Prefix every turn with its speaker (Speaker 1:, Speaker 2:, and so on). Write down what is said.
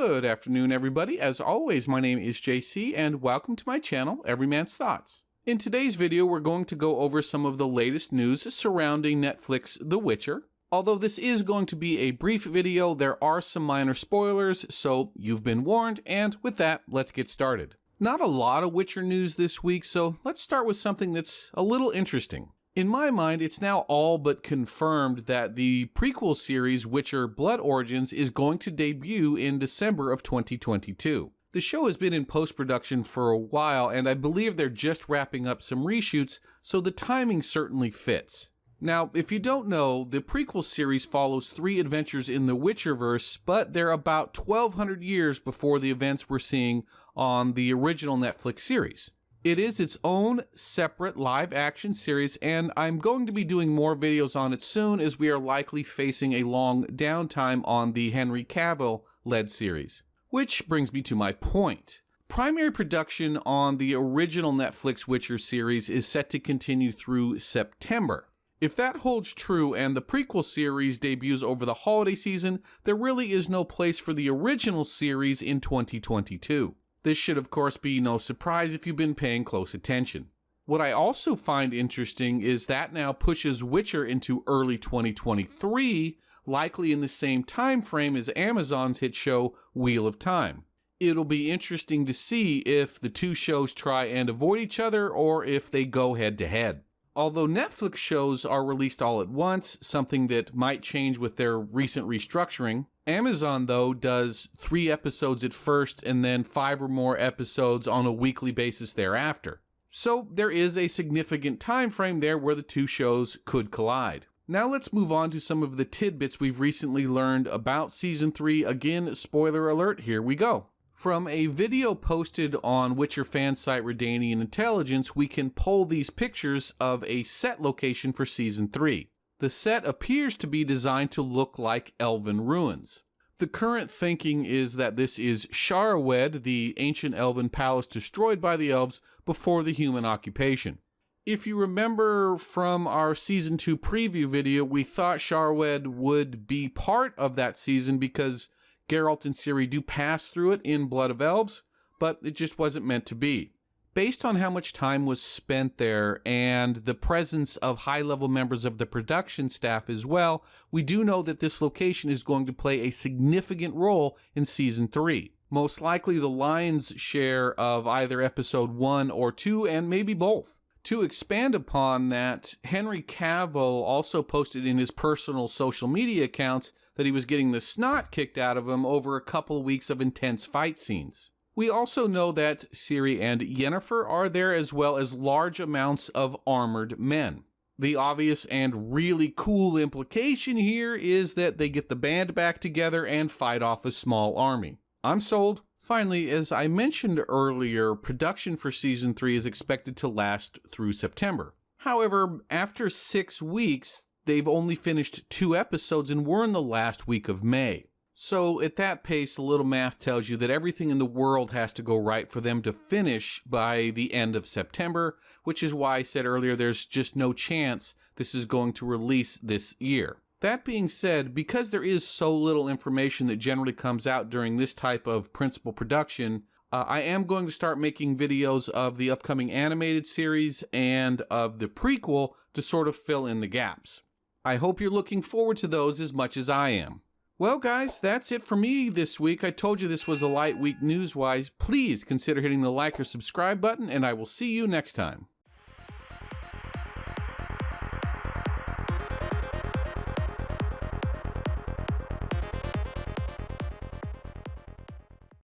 Speaker 1: Good afternoon, everybody. As always, my name is JC, and welcome to my channel, Everyman's Thoughts. In today's video, we're going to go over some of the latest news surrounding Netflix The Witcher. Although this is going to be a brief video, there are some minor spoilers, so you've been warned, and with that, let's get started. Not a lot of Witcher news this week, so let's start with something that's a little interesting. In my mind, it's now all but confirmed that the prequel series Witcher Blood Origins is going to debut in December of 2022. The show has been in post-production for a while, and I believe they're just wrapping up some reshoots, so the timing certainly fits. Now, if you don't know, the prequel series follows 3 adventures in the Witcherverse, but they're about 1,200 years before the events we're seeing on the original Netflix series. It is its own separate live-action series, and I'm going to be doing more videos on it soon, as we are likely facing a long downtime on the Henry Cavill-led series. Which brings me to my point. Primary production on the original Netflix Witcher series is set to continue through September. If that holds true and the prequel series debuts over the holiday season, there really is no place for the original series in 2022. This should of course be no surprise if you've been paying close attention. What I also find interesting is that now pushes Witcher into early 2023, likely in the same time frame as Amazon's hit show Wheel of Time. It'll be interesting to see if the two shows try and avoid each other or if they go head to head. Although Netflix shows are released all at once, something that might change with their recent restructuring, Amazon, though, does 3 episodes at first and then 5 or more episodes on a weekly basis thereafter. So there is a significant time frame there where the two shows could collide. Now let's move on to some of the tidbits we've recently learned about Season 3. Again, spoiler alert, here we go. From a video posted on Witcher fan site Redanian Intelligence, we can pull these pictures of a set location for Season 3. The set appears to be designed to look like elven ruins. The current thinking is that this is Sharawed, the ancient elven palace destroyed by the elves before the human occupation. If you remember from our Season 2 preview video, we thought Sharawed would be part of that season because Geralt and Ciri do pass through it in Blood of Elves, but it just wasn't meant to be. Based on how much time was spent there and the presence of high-level members of the production staff as well, we do know that this location is going to play a significant role in Season 3. Most likely the lion's share of either Episode 1 or 2, and maybe both. To expand upon that, Henry Cavill also posted in his personal social media accounts that he was getting the snot kicked out of him over a couple of weeks of intense fight scenes. We also know that Ciri and Yennefer are there, as well as large amounts of armored men. The obvious and really cool implication here is that they get the band back together and fight off a small army. I'm sold. Finally, as I mentioned earlier, production for Season 3 is expected to last through September. However, after 6 weeks, they've only finished 2 episodes and we're in the last week of May. So at that pace, a little math tells you that everything in the world has to go right for them to finish by the end of September, which is why I said earlier there's just no chance this is going to release this year. That being said, because there is so little information that generally comes out during this type of principal production, I am going to start making videos of the upcoming animated series and of the prequel to sort of fill in the gaps. I hope you're looking forward to those as much as I am. Well guys, that's it for me this week. I told you this was a light week news-wise. Please consider hitting the like or subscribe button, and I will see you next time.